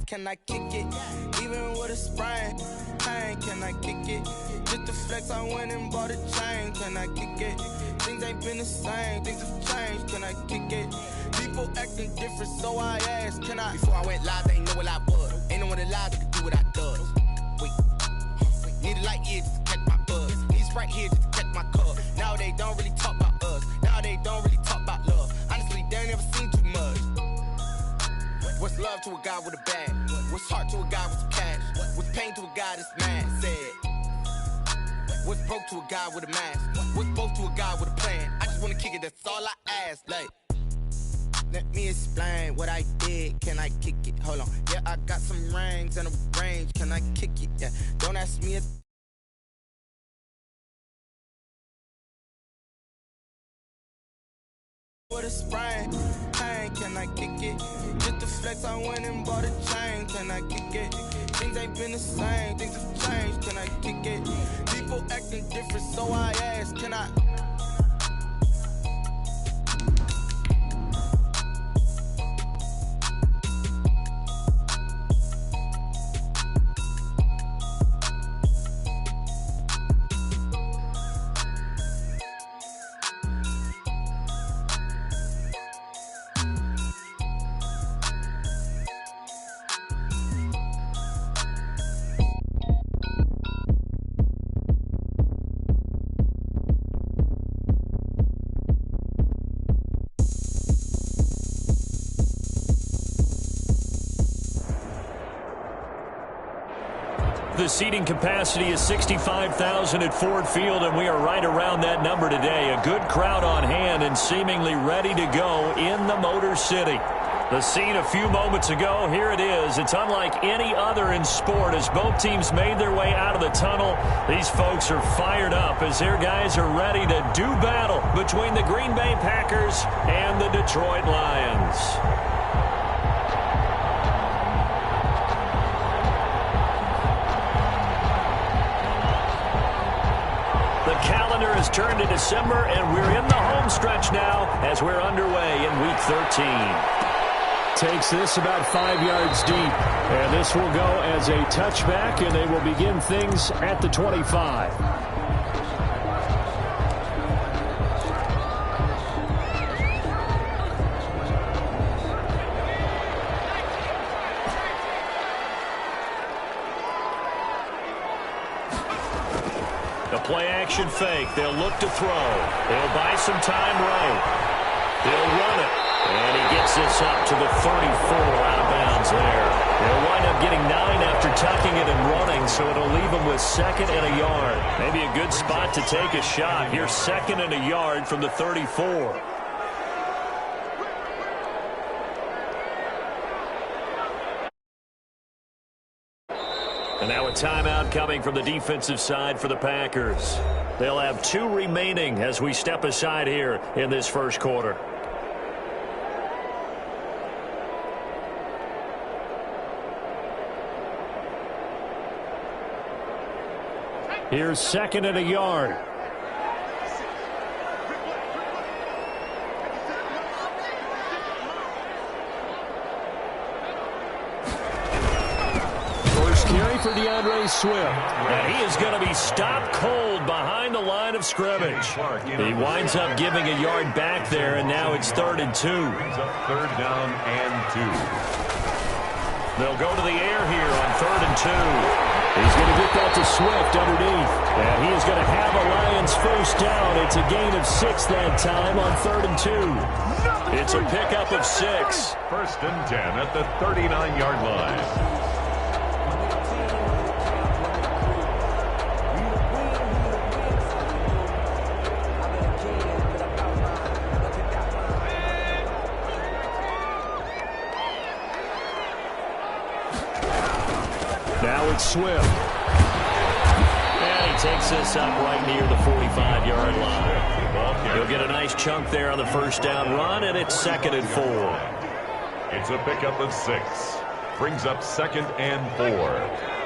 can I kick it? Even with a sprain, pain, can I kick it? Just to flex, I went and bought a chain, can I kick it? Things ain't been the same, things have changed, can I kick it? People acting different, so I asked, can I? Before I went live, they ain't know what I was. Ain't no one alive that could do what I does. Wait, need a light here just to catch my buzz. Need Sprite here just to catch my cup. Now they don't really talk about us. Now they don't really talk about love. Honestly, they ain't never seen too much. What's love to a guy with a bag? What's heart to a guy with some cash? What's pain to a guy that's mad? Said. What's broke to a guy with a mask? What's both to a guy with a plan? I just wanna kick it, that's all I ask. Like, let me explain what I did. Can I kick it? Hold on. Yeah, I got some rings and a range. Can I kick it? Yeah. Don't ask me a with a sprain, pain, can I kick it? Just to flex, I went and bought a chain, can I kick it? Things ain't been the same, things have changed, can I kick it? People acting different, so I asked, can I? The seating capacity is 65,000 at Ford Field, and we are right around that number today. A good crowd on hand and seemingly ready to go in the Motor City. The scene a few moments ago, here it is. It's unlike any other in sport as both teams made their way out of the tunnel. These folks are fired up as their guys are ready to do battle between the Green Bay Packers and the Detroit Lions. Calendar has turned to December, and we're in the home stretch now as we're underway in Week 13. Takes this about 5 yards deep, and this will go as a touchback, and they will begin things at the 25. Play-action fake. They'll look to throw. They'll buy some time right. They'll run it. And he gets this up to the 34 out of bounds there. They'll wind up getting 9 after tucking it and running, so it'll leave them with 2nd and a yard. Maybe a good spot to take a shot. Here's 2nd and a yard from the 34. And now a timeout coming from the defensive side for the Packers. They'll have 2 remaining as we step aside here in this first quarter. Here's 2nd and a yard. For DeAndre Swift. And he is going to be stopped cold behind the line of scrimmage. He winds up giving a yard back there, and now it's 3rd and 2. Third down and 2. They'll go to the air here on 3rd and 2. He's going to get that to Swift underneath. And he is going to have a Lions first down. It's a gain of 6 that time on 3rd and 2. It's a pickup of 6. 1st and 10 at the 39-yard line. Now it's Swift. And he takes this up right near the 45-yard line. He'll get a nice chunk there on the first down run, and it's 2nd and 4. It's a pickup of 6. Brings up 2nd and 4.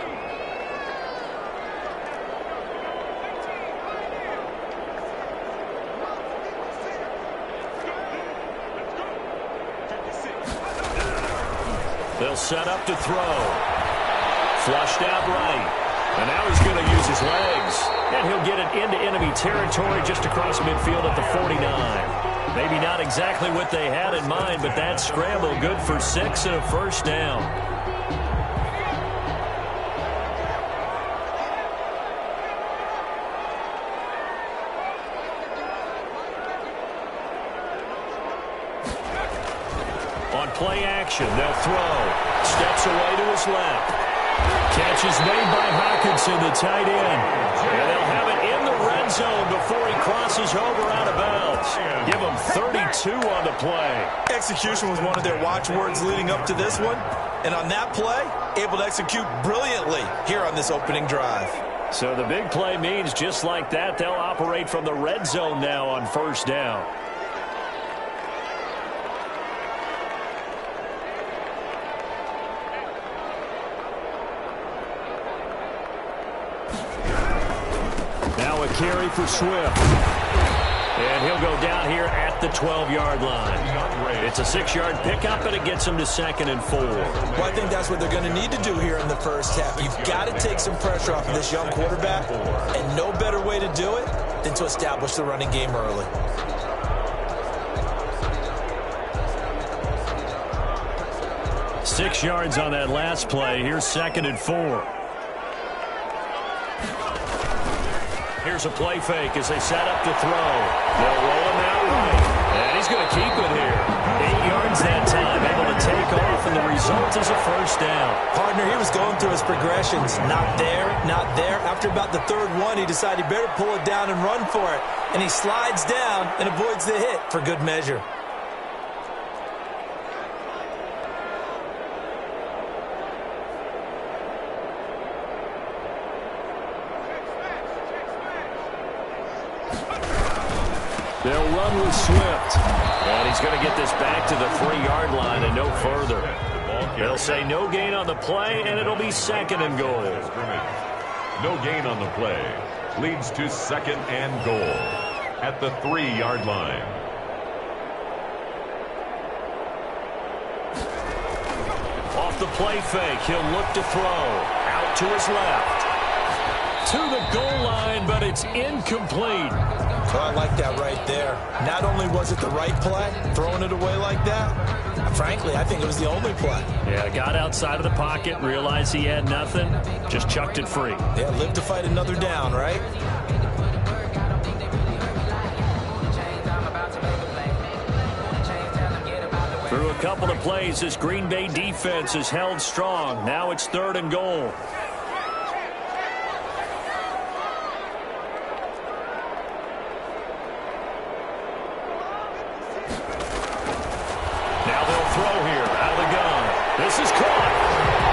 They'll They'll set up to throw. Flushed out right. And now he's going to use his legs. And he'll get it into enemy territory just across midfield at the 49. Maybe not exactly what they had in mind, but that scramble good for 6 and a first down. On play action, they'll throw. Steps away to his left. Catch is made by Hawkinson, the tight end. And they'll have it in the red zone before he crosses over out of bounds. Give him 32 on the play. Execution was one of their watchwords leading up to this one. And on that play, able to execute brilliantly here on this opening drive. So the big play means just like that, they'll operate from the red zone now on first down. Now a carry for Swift. And he'll go down here at the 12-yard line. It's a 6-yard pickup, and it gets him to 2nd and 4. Well, I think that's what they're going to need to do here in the first half. You've got to take some pressure off of this young quarterback, and no better way to do it than to establish the running game early. Six yards on that last play. Here's 2nd and 4. Here's a play fake as they set up to throw. They'll roll him out right. And he's going to keep it here. 8 yards that time, able to take off, and the result is a first down. Partner, he was going through his progressions. Not there, not there. After about the third one, he decided he better pull it down and run for it. And he slides down and avoids the hit for good measure. They'll run with Swift. And he's going to get this back to the 3-yard line and no further. They'll say no gain on the play, and it'll be 2nd and goal. No gain on the play. Leads to 2nd and goal at the 3-yard line. Off the play fake, he'll look to throw. Out to his left. To the goal line, but it's incomplete. Oh, I like that right there. Not only was it the right play, throwing it away like that, frankly, I think it was the only play. Yeah, got outside of the pocket, realized he had nothing, just chucked it free. Yeah, live to fight another down, right? Through a couple of plays, this Green Bay defense is held strong. Now it's 3rd and goal. Now they'll throw here out of the gun. This is caught.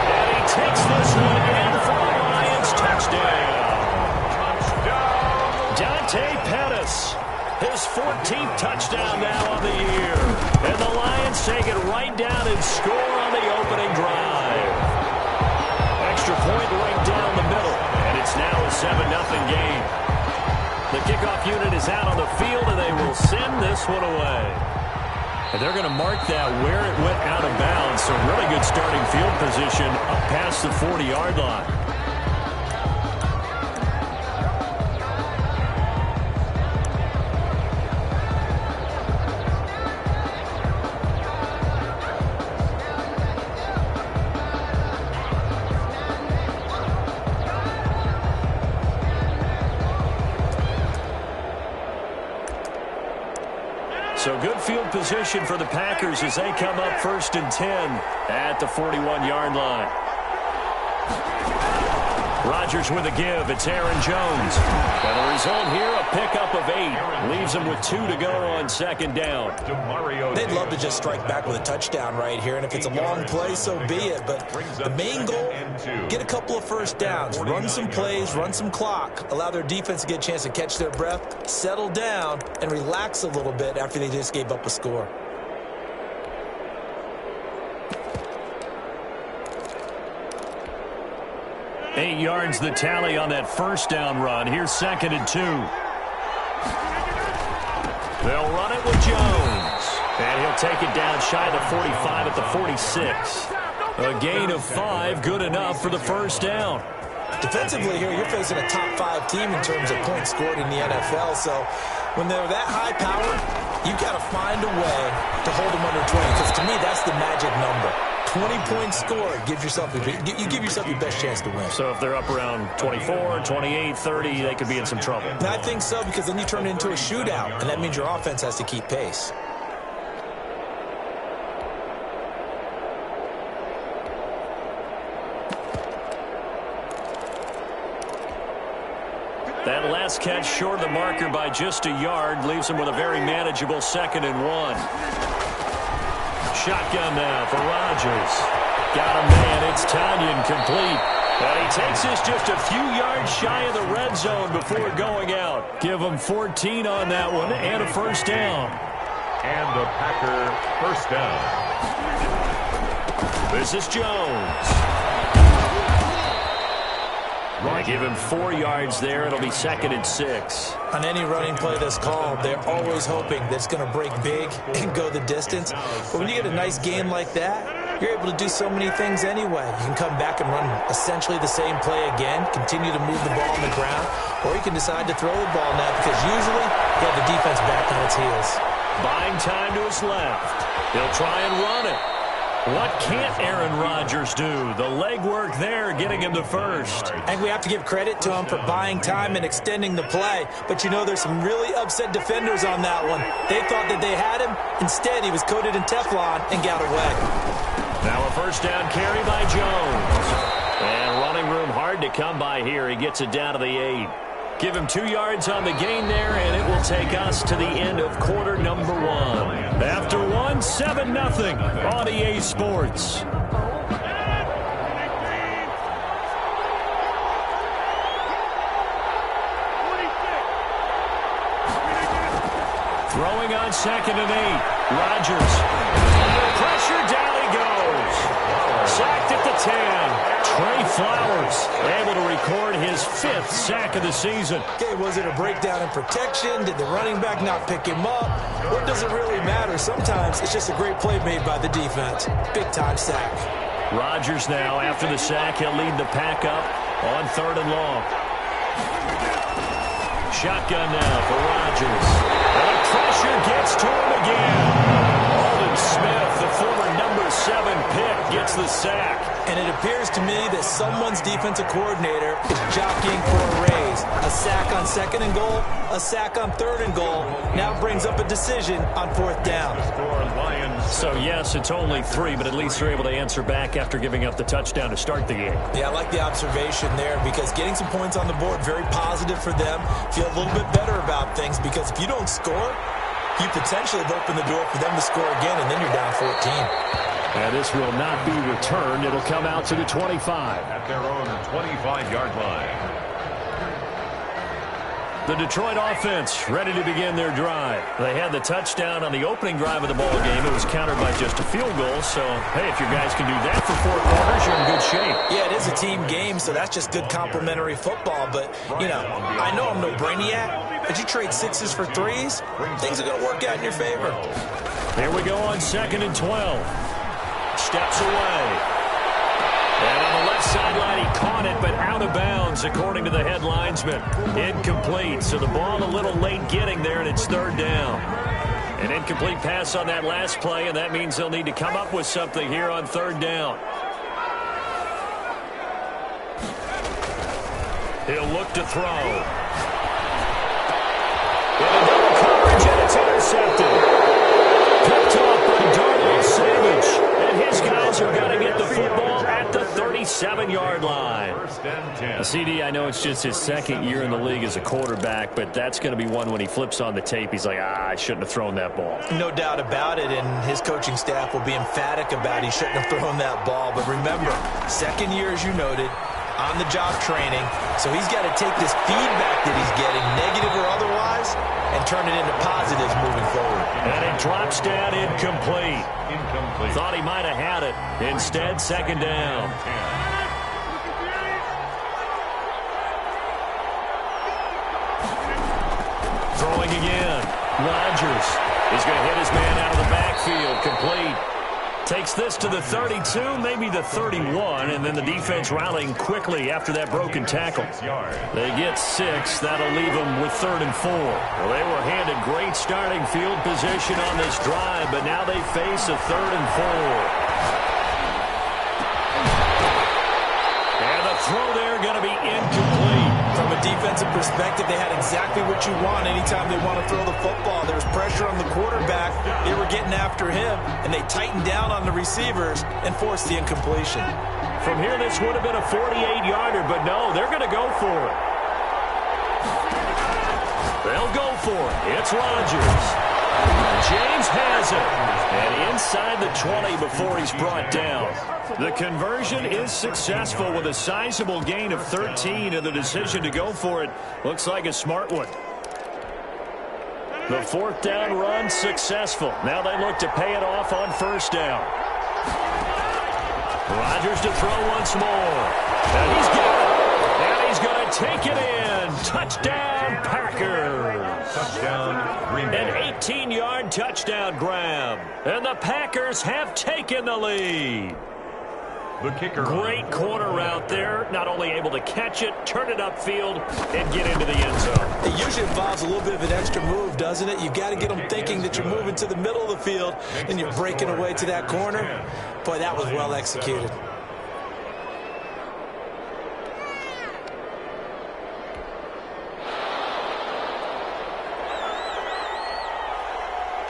And he takes this one in for a Lions touchdown. Dante Pettis, his 14th touchdown now on the year. And the Lions take it right down and score on the opening drive. Extra point right down the middle. And it's now a 7-0 game. The kickoff unit is out on the field, and they will send this one away. And they're going to mark that where it went out of bounds. So really good starting field position up past the 40-yard line. So good field position for the Packers as they come up 1st and 10 at the 41-yard line. Rodgers with a give. It's Aaron Jones. And the result here, a pickup of 8. Leaves them with 2 to go on 2nd down. They'd love to just strike back with a touchdown right here. And if it's a long play, so be it. But the main goal, get a couple of first downs. Run some plays, run some clock. Allow their defense to get a chance to catch their breath, settle down, and relax a little bit after they just gave up a score. Eight yards the tally on that first down run. Here's 2nd and 2. They'll run it with Jones. And he'll take it down shy of the 45 at the 46. A gain of 5, good enough for the first down. Defensively here, you're facing a top 5 team in terms of points scored in the NFL. So when they're that high powered, you've got to find a way to hold them under 20. Because to me, that's the magic number. 20 points scored, you give yourself your best chance to win. So if they're up around 24, 28, 30, they could be in some trouble. And I think so, because then you turn it into a shootout, and that means your offense has to keep pace. That last catch short of the marker by just a yard leaves him with a very manageable 2nd and 1. Shotgun now for Rodgers. Got a man. It's Tanyan complete. And he takes this just a few yards shy of the red zone before going out. Give him 14 on that one and a first down. And the Packer first down. This is Jones. They give him 4 yards there. It'll be 2nd and 6. On any running play that's called, they're always hoping that it's going to break big and go the distance. But when you get a nice game like that, you're able to do so many things anyway. You can come back and run essentially the same play again, continue to move the ball on the ground, or you can decide to throw the ball now because usually you have the defense back on its heels. Buying time to his left. He'll try and run it. What can't Aaron Rodgers do? The legwork there getting him to first. I think we have to give credit to him for buying time and extending the play. But, you know, there's some really upset defenders on that one. They thought that they had him. Instead, he was coated in Teflon and got away. Now a first down carry by Jones. And running room hard to come by here. He gets it down to the 8. Give him 2 yards on the gain there, and it will take us to the end of quarter number 1. After 1, 7-0 on EA Sports. Throwing on 2nd and 8. Rodgers. Pressure, down he goes. Sacked at the 10. Trey Flowers able to record his 5th sack of the season. Okay, was it a breakdown in protection? Did the running back not pick him up? What does it really matter? Sometimes it's just a great play made by the defense. Big-time sack. Rodgers now, after the sack, he'll lead the pack up on 3rd and long. Shotgun now for Rodgers. And the pressure gets to him again. Aldon Smith, the former number 7 pick, gets the sack. And it appears to me that someone's defensive coordinator is jockeying for a raise. A sack on 2nd and goal, a sack on 3rd and goal. Now brings up a decision on 4th down. So, yes, it's only 3, but at least they're able to answer back after giving up the touchdown to start the game. Yeah, I like the observation there because getting some points on the board, very positive for them. Feel a little bit better about things because if you don't score, you potentially have opened the door for them to score again, and then you're down 14. And this will not be returned. It'll come out to the 25. At their own 25-yard line. The Detroit offense ready to begin their drive. They had the touchdown on the opening drive of the ball game. It was countered by just a field goal. So, hey, if you guys can do that for 4 quarters, you're in good shape. Yeah, it is a team game, so that's just good complementary football. But, you know, I know I'm no brainiac, but you trade 6s for 3s, things are going to work out in your favor. Here we go on 2nd and 12. Steps away. And on the left sideline, he caught it, but out of bounds, according to the head linesman. Incomplete, so the ball a little late getting there, and it's 3rd down. An incomplete pass on that last play, and that means they'll need to come up with something here on 3rd down. He'll look to throw. And a double coverage, and it's intercepted. Picked off by Darnell Savage. And his guys are going to get the football at the 37-yard line. CD, I know it's just his 2nd year in the league as a quarterback, but that's going to be one when he flips on the tape. He's like, I shouldn't have thrown that ball. No doubt about it, and his coaching staff will be emphatic about he shouldn't have thrown that ball. But remember, 2nd year, as you noted, on-the-job training. So he's got to take this feedback that he's getting, negative or otherwise, and turn it into positives moving forward. And it drops down incomplete. Thought he might have had it. Instead, 2nd down. Throwing again. Rodgers is going to hit his man out of the backfield. Complete. Takes this to the 32, maybe the 31, and then the defense rallying quickly after that broken tackle. They get 6. That'll leave them with 3rd and 4. Well, they were handed great starting field position on this drive, but now they face a 3rd and 4. And the throw there going to be incomplete. From a defensive perspective, they had exactly what you want anytime they want to throw the football. There was pressure on the quarterback. They were getting after him, and they tightened down on the receivers and forced the incompletion. From here, this would have been a 48-yarder, but no, they're going to go for it. They'll go for it. It's Rodgers. James has it. And inside the 20 before he's brought down. The conversion is successful with a sizable gain of 13, and the decision to go for it looks like a smart one. The 4th down run successful. Now they look to pay it off on 1st down. Rodgers to throw once more. And he's got it. And he's going to take it in. Touchdown, Packers. Touchdown, Green Bay. An 18-yard touchdown grab. And the Packers have taken the lead. The kicker. Great corner route there. Not only able to catch it, turn it upfield, and get into the end zone. It usually involves a little bit of an extra move, doesn't it? You've got to get them thinking that you're moving to the middle of the field, and you're breaking away to that corner. Boy, that was well executed.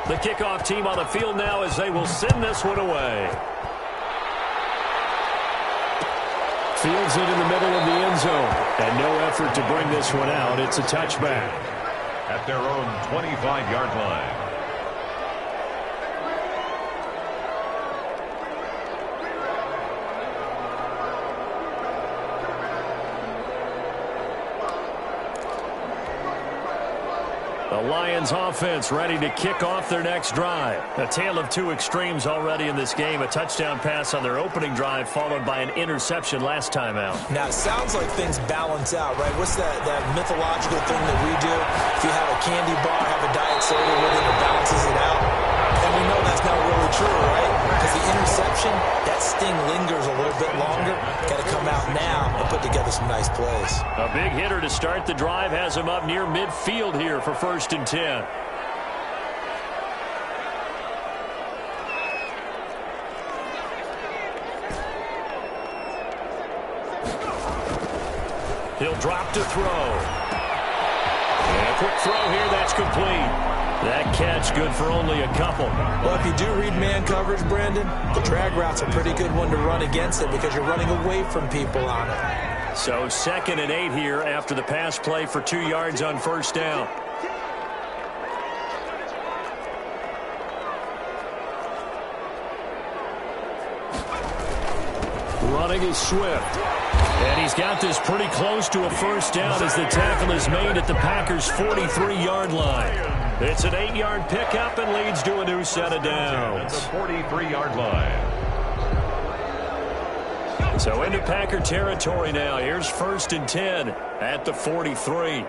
The kickoff team on the field now as they will send this one away. Fields it in the middle of the end zone. And no effort to bring this one out. It's a touchback. At their own 25-yard line. The Lions offense ready to kick off their next drive. A tale of two extremes already in this game. A touchdown pass on their opening drive followed by an interception last time out. Now, it sounds like things balance out, right? What's that mythological thing that we do? If you have a candy bar, have a diet soda with it, it balances it out. And we know that's not really true, right? Because the interception, that sting lingers a little bit longer. Got to come out now and put together some nice plays. A big hitter to start the drive has him up near midfield here for 1st and 10. He'll drop to throw. And a quick throw here, that's complete. That catch good for only a couple. Well, if you do read man coverage, Brandon, the drag route's a pretty good one to run against it because you're running away from people on it. So 2nd and 8 here after the pass play for 2 yards on 1st down. Running is Swift. And he's got this pretty close to a 1st down as the tackle is made at the Packers' 43-yard line. It's an 8-yard pickup and leads to a new set of downs. At the 43-yard line. So into Packer territory now. Here's 1st and 10 at the 43.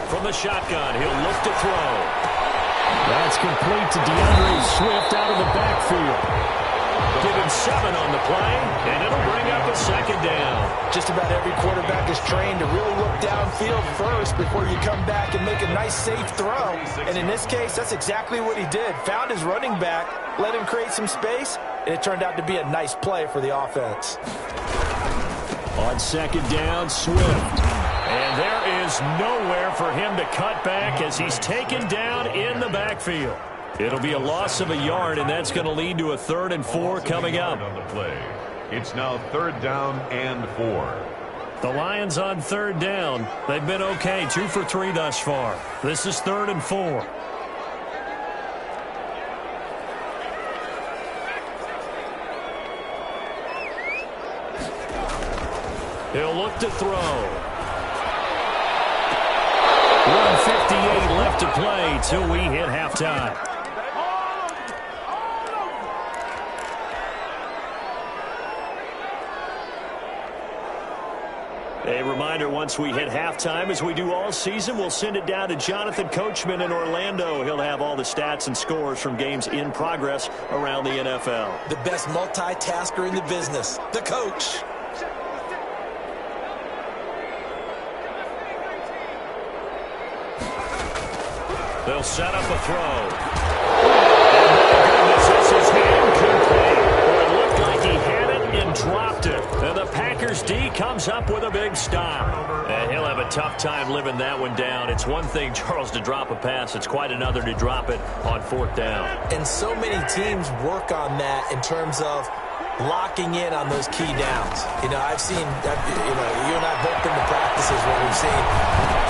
From the shotgun, he'll look to throw. That's complete to DeAndre Swift out of the backfield. Give him 7 on the play, and it'll bring up a 2nd down. Just about every quarterback is trained to really look downfield first before you come back and make a nice, safe throw. And in this case, that's exactly what he did. Found his running back, let him create some space, and it turned out to be a nice play for the offense. On 2nd down, Swift. And there is nowhere for him to cut back as he's taken down in the backfield. It'll be a loss of a yard, and that's going to lead to a 3rd and 4 coming up. On the play. It's now 3rd down and 4. The Lions on 3rd down. They've been okay, 2 for 3 thus far. This is 3rd and 4. He'll look to throw. 1:58 left to play till we hit halftime. A reminder, once we hit halftime, as we do all season, we'll send it down to Jonathan Coachman in Orlando. He'll have all the stats and scores from games in progress around the NFL. The best multitasker in the business, the coach. They'll set up a throw. This is incomplete. It looked like he had it and dropped it. And the Packers D comes up with a big stop. And he'll have a tough time living that one down. It's one thing, Charles, to drop a pass. It's quite another to drop it on 4th down. And so many teams work on that in terms of locking in on those key downs. I've seen, you and I both been to practices where we've seen,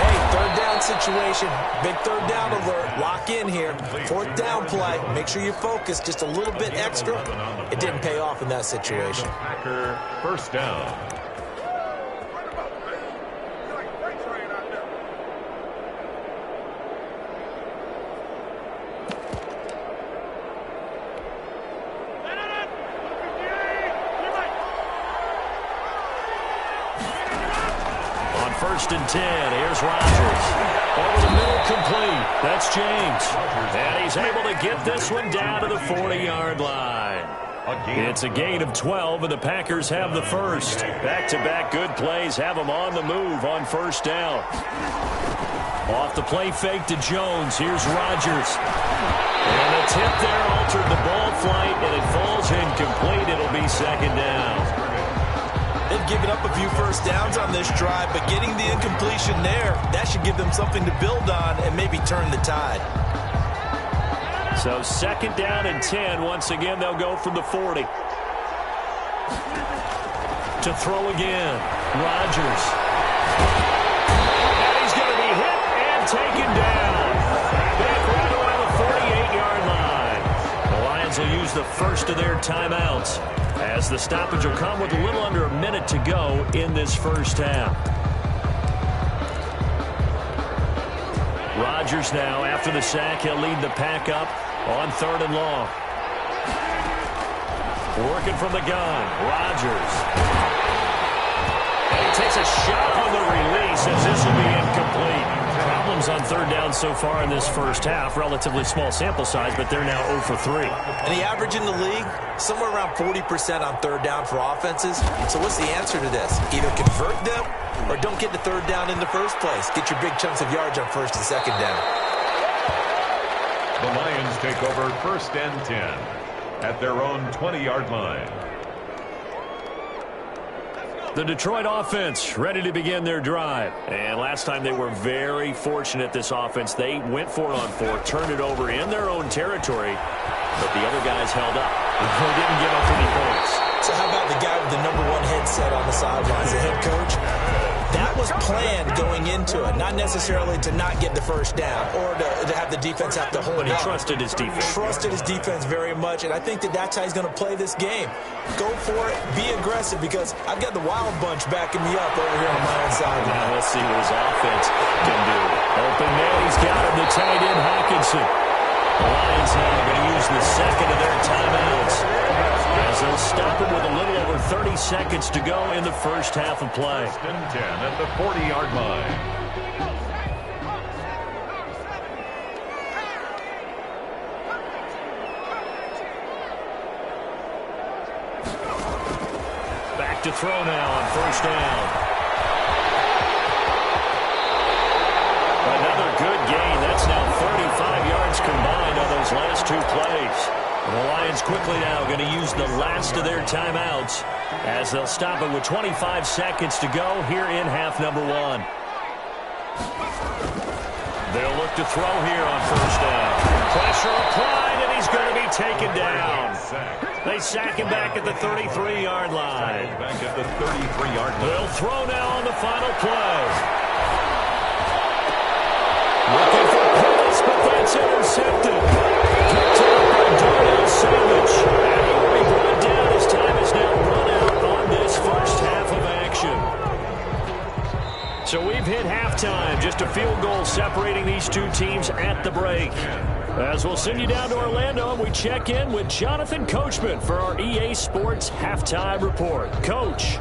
hey, 3rd down situation, big 3rd down alert, lock in here, 4th down play, make sure you focus just a little bit extra. It didn't pay off in that situation. Packer 1st down. First and 10. Here's Rodgers. Over the middle, complete. That's James. And he's able to get this one down to the 40-yard line. It's a gain of 12, and the Packers have the first. Back-to-back good plays have them on the move on 1st down. Off the play fake to Jones. Here's Rodgers. And the tip there altered the ball flight, and it falls incomplete. It'll be 2nd down. They've given up a few 1st downs on this drive, but getting the incompletion there, that should give them something to build on and maybe turn the tide. So 2nd down and 10. Once again, they'll go from the 40. To throw again. Rodgers. And he's going to be hit and taken down. Back right around the 48-yard line. The Lions will use the first of their timeouts, as the stoppage will come with a little under a minute to go in this 1st half. Rodgers now, after the sack, he'll lead the pack up on 3rd and long. Working from the gun, Rodgers. And he takes a shot on the release, as this will be incomplete. Problems on 3rd down so far in this 1st half. Relatively small sample size, but they're now 0 for 3. And the average in the league, somewhere around 40% on 3rd down for offenses. So what's the answer to this? Either convert them or don't get to 3rd down in the first place. Get your big chunks of yards on 1st and 2nd down. The Lions take over 1st and 10 at their own 20-yard line. The Detroit offense ready to begin their drive. And last time they were very fortunate, this offense. They went for it on 4th, turned it over in their own territory, but the other guys held up. They didn't give up any points. So how about the guy with the #1 headset on the sidelines, the head coach? That was planned going into it, not necessarily to not get the 1st down or to have the defense have to hold But he up. trusted his defense. Trusted his defense very much, and I think that's how he's going to play this game. Go for it, be aggressive, because I've got the wild bunch backing me up over here on my own side. Now let's see what his offense can do. Open man, he's got him, the tight end, Hawkinson. The Lions now going to use the 2nd of their timeouts, as they'll stop him with a little over 30 seconds to go in the 1st half of play. 1st and 10 at the 40-yard line. Back to throw now on 1st down. Another good gain. That's now 35 yards combined on those last 2 plays. The Lions quickly now going to use the last of their timeouts, as they'll stop it with 25 seconds to go here in half number 1. They'll look to throw here on 1st down. Pressure applied, and he's going to be taken down. They sack him back at the 33-yard line. Back at the 33-yard line. They'll throw now on the final play. Looking for pass, but that's intercepted. Picked up by Darnell Savage. And he will be brought down. His time is now run out on this 1st half of action. So we've hit halftime. Just a field goal separating these two teams at the break. As we'll send you down to Orlando, and we check in with Jonathan Coachman for our EA Sports Halftime Report. Coach.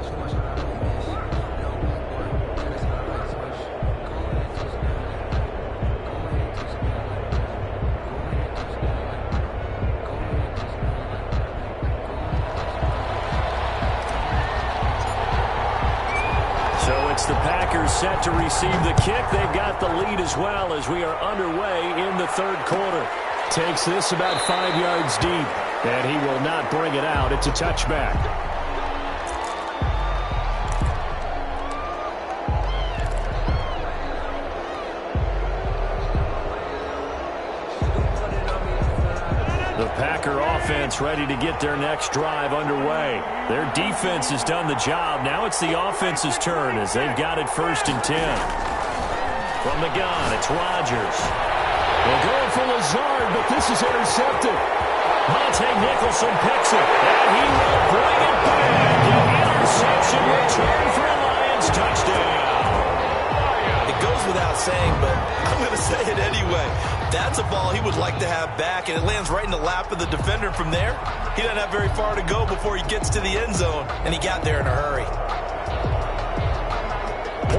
receive the kick. They've got the lead as well as we are underway in the third quarter. Takes this about 5 yards deep, and he will not bring it out. It's a touchback. The Packer offense ready to get their next drive underway. Their defense has done the job. Now it's the offense's turn as they've got it 1st and 10. From the gun, it's Rodgers. They're going for Lazard, but this is intercepted. Monte Nicholson picks it, and he will bring it back. An interception return for a Lions touchdown. It goes without saying, but I'm going to say it anyway. That's a ball he would like to have back, and it lands right in the lap of the defender from there. He doesn't have very far to go before he gets to the end zone, and he got there in a hurry.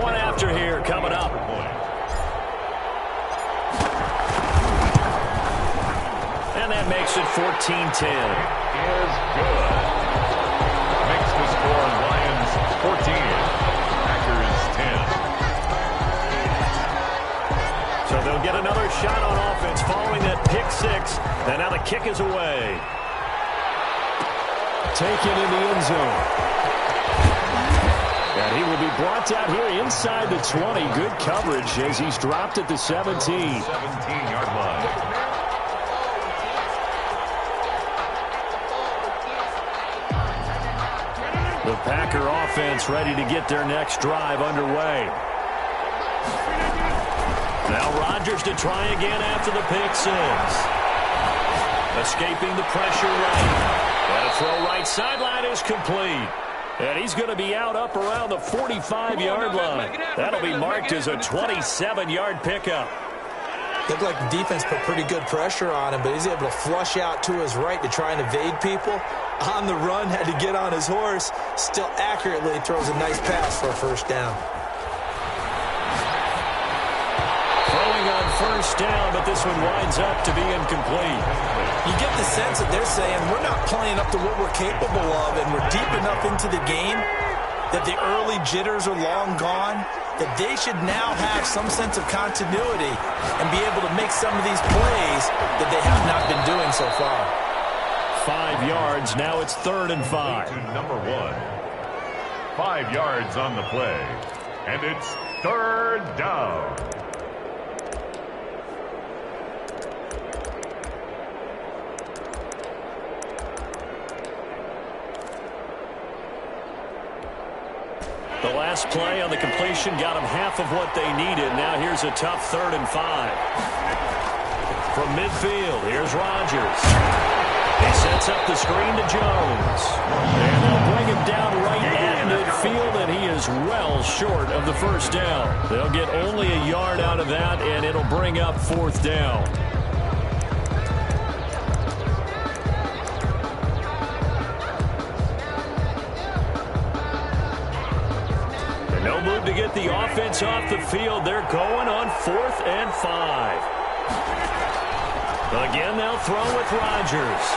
Point after here coming up. And that makes it 14-10. Is good. Makes the score Lions 14. Packers 10. So they'll get another shot on offense following that pick six. And now the kick is away. Taken in the end zone. And he will be brought down here inside the 20. Good coverage as he's dropped at the 17. 17-yard line. The Packer offense ready to get their next drive underway. Now Rodgers to try again after the pick six. Escaping the pressure right. And a throw right sideline is complete. And he's going to be out up around the 45-yard line. That'll be marked as a 27-yard pickup. Looked like the defense put pretty good pressure on him, but he's able to flush out to his right to try and evade people. On the run, had to get on his horse. Still accurately throws a nice pass for a first down. Throwing on first down, but this one winds up to be incomplete. You get the sense that they're saying we're not playing up to what we're capable of, and we're deep enough into the game that the early jitters are long gone, that they should now have some sense of continuity and be able to make some of these plays that they have not been doing so far. 5 yards, now it's 3rd and 5. To number 1. 5 yards on the play. And it's 3rd down. The last play on the completion got them half of what they needed. Now here's a tough 3rd and 5. From midfield, here's Rodgers. He sets up the screen to Jones. And they'll bring him down right at midfield, and he is well short of the first down. They'll get only a yard out of that, and it'll bring up 4th down. No move to get the offense off the field. They're going on 4th and 5. Again, they'll throw with Rodgers.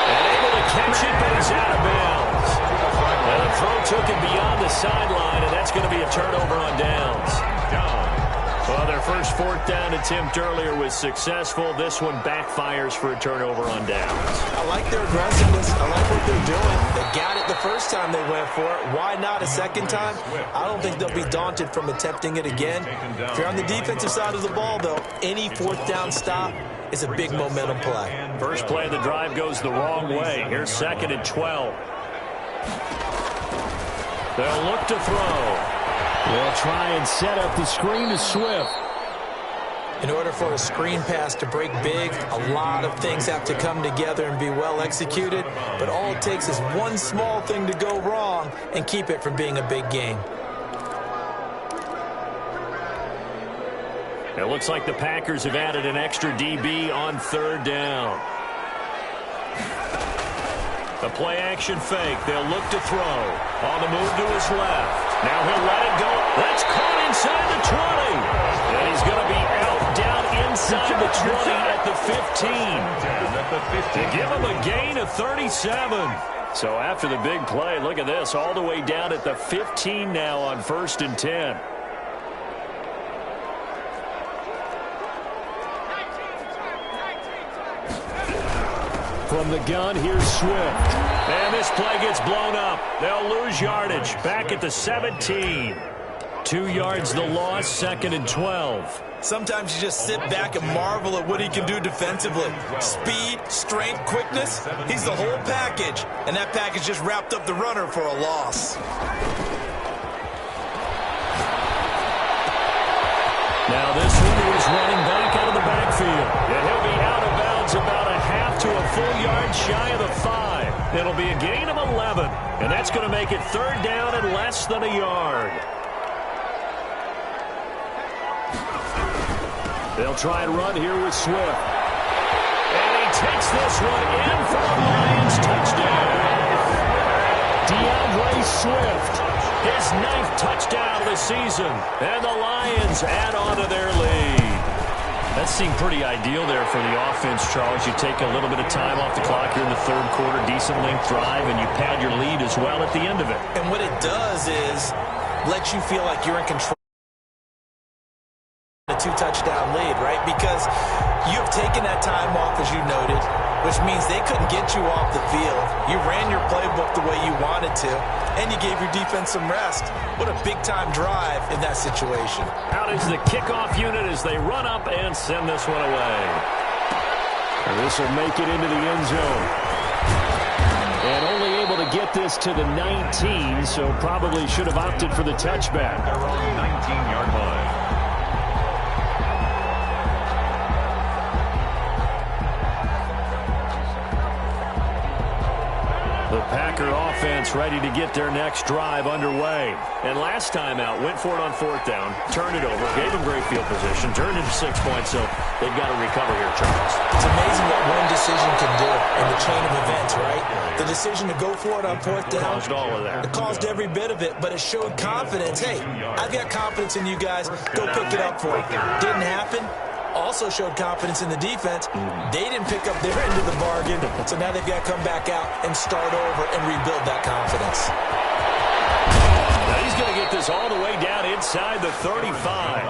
And able to catch it, but he's out of bounds. And the throw took him beyond the sideline, and that's going to be a turnover on downs. Well, their first 4th down attempt earlier was successful. This one backfires for a turnover on downs. I like their aggressiveness. I like what they're doing. They got it the first time they went for it. Why not a second time? I don't think they'll be daunted from attempting it again. If you're on the defensive side of the ball, though, any 4th down stop is a big momentum play. First play of the drive goes the wrong way. Here's 2nd and 12. They'll look to throw. They'll try and set up the screen to Swift. In order for a screen pass to break big, a lot of things have to come together and be well executed. But all it takes is one small thing to go wrong and keep it from being a big game. It looks like the Packers have added an extra DB on 3rd down. The play action fake. They'll look to throw. On the move to his left. Now he'll let it go. That's caught inside the 20. And he's going to be out down inside the 20 at the 15. To give him a gain of 37. So after the big play, look at this. All the way down at the 15 now on 1st and 10. From the gun, here's Swift. And this play gets blown up. They'll lose yardage. Back at the 17. 2 yards the loss, 2nd and 12. Sometimes you just sit back and marvel at what he can do defensively. Speed, strength, quickness, he's the whole package. And that package just wrapped up the runner for a loss. Now this one is running back out of the backfield. And he'll be out of bounds about a half to a full yard shy of the 5. It'll be a gain of 11. And that's going to make it 3rd down and less than a yard. They'll try and run here with Swift. And he takes this one in for a Lions touchdown. DeAndre Swift. His 9th touchdown of the season. And the Lions add on to their lead. That seemed pretty ideal there for the offense, Charles. You take a little bit of time off the clock here in the 3rd quarter, decent length drive, and you pad your lead as well at the end of it. And what it does is let you feel like you're in control. A 2-touchdown lead, right? Because you've taken that time off, as you noted, which means they couldn't get you off the field. You ran your playbook the way you wanted to, and you gave your defense some rest. What a big-time drive in that situation. Out is the kickoff unit as they run up and send this one away. And this will make it into the end zone. And only able to get this to the 19, so probably should have opted for the touchback. They're on 19-yard line. The Packer offense ready to get their next drive underway. And last time out, went for it on 4th down, turned it over, gave them great field position, turned into 6 points, so they've got to recover here, Charles. It's amazing what one decision can do in the chain of events, right? The decision to go for it on 4th down. Caused all of that. It caused every bit of it, but it showed confidence. Hey, I've got confidence in you guys. Go pick it up for it. Didn't happen. Also showed confidence in the defense. They didn't pick up their end of the bargain, so now they've got to come back out and start over and rebuild that confidence. Now he's going to get this all the way down inside the 35.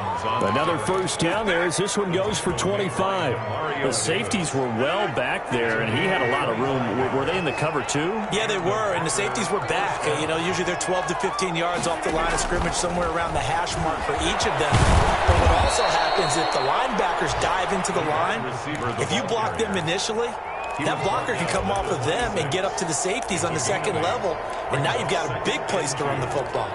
Another 1st down there as this one goes for 25. The safeties were well back there, and he had a lot of room. Were they in the cover too? Yeah, they were, and the safeties were back. You know, usually they're 12 to 15 yards off the line of scrimmage, somewhere around the hash mark for each of them. But what also happens if the linebackers dive into the line, if you block them initially, that blocker can come off of them and get up to the safeties on the 2nd level, and now you've got a big place to run the football.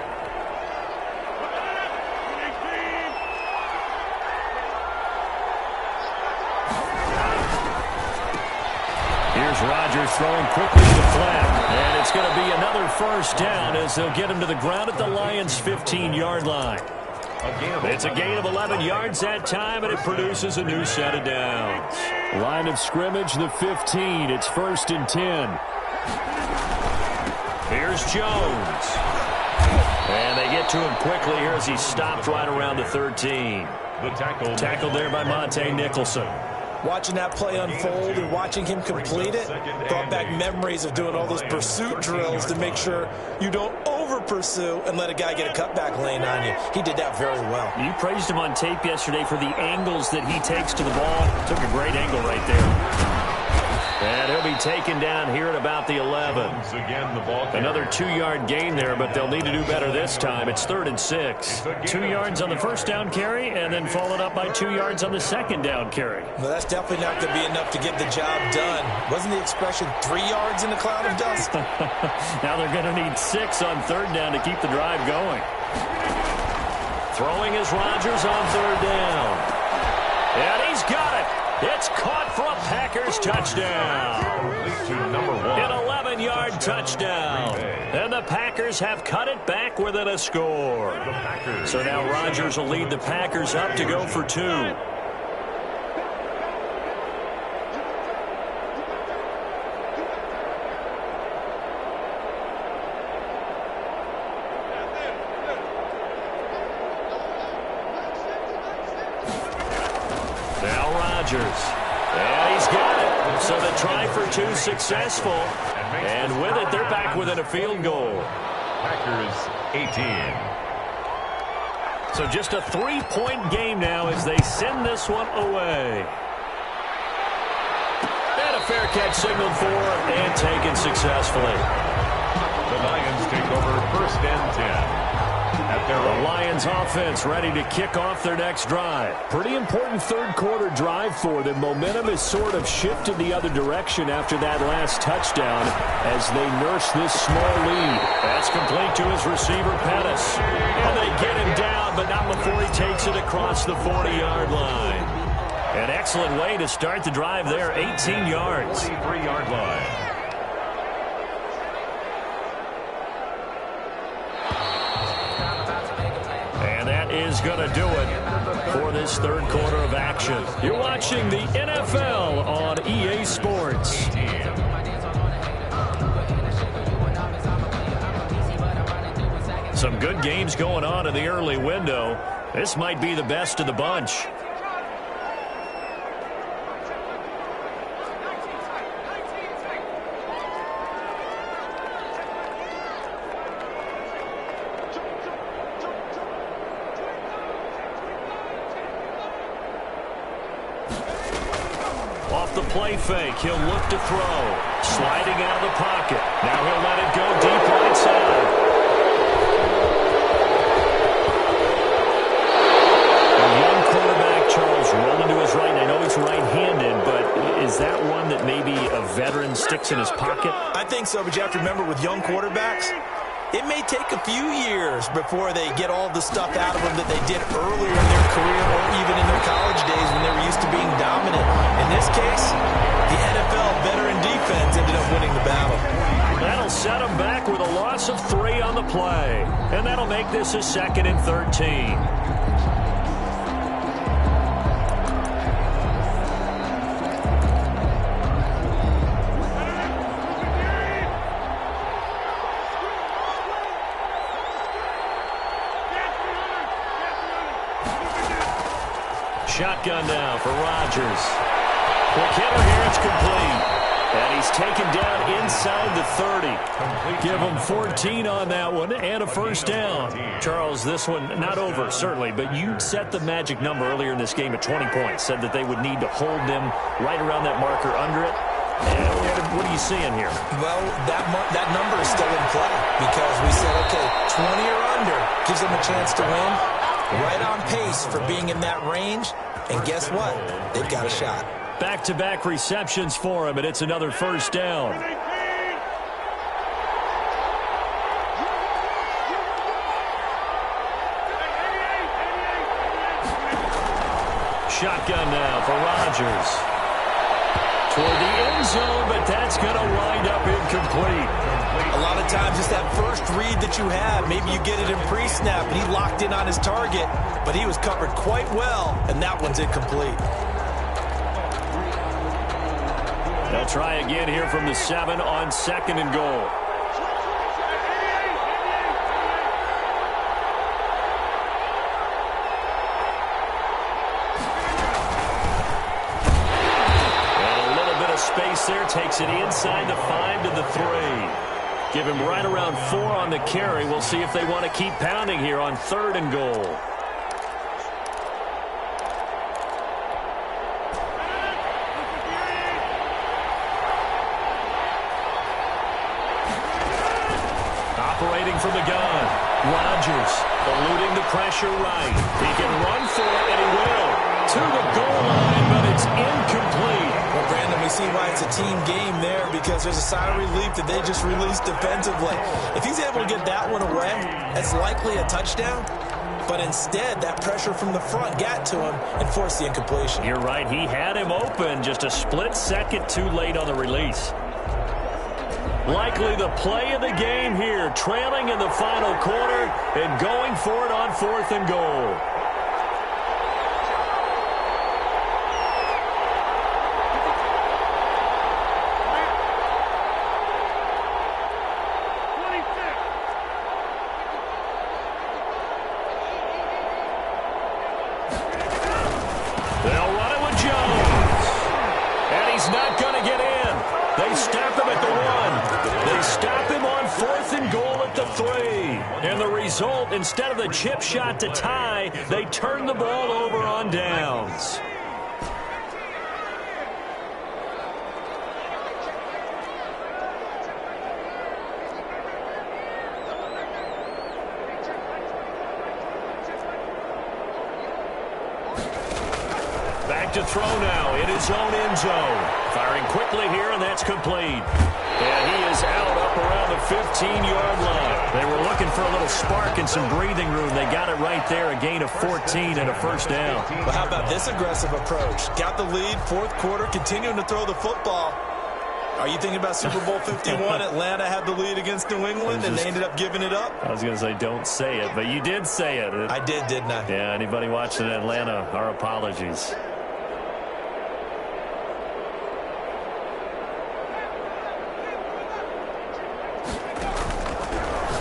Here's Rodgers throwing quickly to the flat. And it's going to be another 1st down as they'll get him to the ground at the Lions' 15-yard line. It's a gain of 11 yards that time, and it produces a new set of downs. Line of scrimmage, the 15. It's 1st and 10. Here's Jones. And they get to him quickly here as he stopped right around the 13. The Tackled there by Monte Nicholson. Watching that play unfold and watching him complete it brought back memories of doing all those pursuit drills to make sure you don't over-pursue and let a guy get a cutback lane on you. He did that very well. You praised him on tape yesterday for the angles that he takes to the ball. Took a great angle right there. And he'll be taken down here at about the 11. Another 2-yard gain there, but they'll need to do better this time. It's 3rd and 6. 2 yards on the 1st down carry, and then followed up by 2 yards on the 2nd down carry. Well, that's definitely not going to be enough to get the job done. Wasn't the expression 3 yards in a cloud of dust? Now they're going to need 6 on 3rd down to keep the drive going. Throwing is Rodgers on 3rd down. And he's got it. It's caught for a Packers touchdown. An 11-yard touchdown. And the Packers have cut it back within a score. So now Rodgers will lead the Packers up to go for 2. Now Rodgers. And he's got it. So the try for 2 successful. And with it, they're back within a field goal. Packers 18. So just a 3-point game now as they send this one away. And a fair catch signaled for and taken successfully. The Lions take over 1st and 10. The Lions offense ready to kick off their next drive. Pretty important third quarter drive for them. Momentum has sort of shifted the other direction after that last touchdown as they nurse this small lead. That's complete to his receiver, Pettis. And they get him down, but not before he takes it across the 40-yard line. An excellent way to start the drive there, 18 yards. 43-yard line. Is going to do it for this third quarter of action. You're watching the NFL on EA Sports. Some good games going on in the early window. This might be the best of the bunch. Play fake. He'll look to throw. Sliding out of the pocket. Now he'll let it go deep right side. A young quarterback, Charles, rolling to his right. I know he's right-handed, but is that one that maybe a veteran sticks in his pocket? I think so, but you have to remember with young quarterbacks, it may take a few years before they get all the stuff out of them that they did earlier in their career or even in their college days when they were used to being dominant. In this case, the NFL veteran defense ended up winning the battle. That'll set them back with a loss of 3 on the play. And that'll make this a 2nd and 13. Shotgun now for Rodgers. Quick hitter here, it's complete. And he's taken down inside the 30. Give him 14 on that one and a first down. Charles, this one not over, certainly, but you set the magic number earlier in this game at 20 points. Said that they would need to hold them right around that marker under it. And what are you seeing here? Well, that number is still in play because we said, okay, 20 or under gives them a chance to win. Right on pace for being in that range. And guess what? They've got a shot. Back-to-back receptions for him, and it's another first down. Shotgun now for Rodgers. Toward the end zone, but that's going to wind up incomplete. A lot of times it's that first read that you have. Maybe you get it in pre-snap, and he locked in on his target, but he was covered quite well, and that one's incomplete. They'll try again here from the 7 on 2nd and goal. And a little bit of space there. Takes it inside the 5 to the 3. Give him right around 4 on the carry. We'll see if they want to keep pounding here on 3rd and goal. Operating from the gun. Rodgers eluding the pressure right. He can run for it, and he will. To the goal line, but it's incomplete. Well, Brandon, we see why it's a team game there because there's a sigh of relief that they just released defensively. If he's able to get that one away, that's likely a touchdown. But instead, that pressure from the front got to him and forced the incompletion. You're right. He had him open, just a split second too late on the release. Likely the play of the game here, trailing in the final quarter and going for it on 4th and goal. They'll run it with Jones. And he's not going to get in. They stop him at the 1. They stop him on 4th and goal at the 3. And the result, instead of the chip shot to tie, they turn the ball over on downs. Back to throw now in his own end zone. Firing quickly here, and that's complete. And he is out up around the 15-yard line. They were looking for a little spark and some breathing room. They got it right there, a gain of 14 and a first down. Well, how about this aggressive approach? Got the lead, fourth quarter, continuing to throw the football. Are you thinking about Super Bowl 51? Atlanta had the lead against New England, and they ended up giving it up? I was going to say don't say it, but you did say it. I did, didn't I? Yeah, anybody watching Atlanta, our apologies.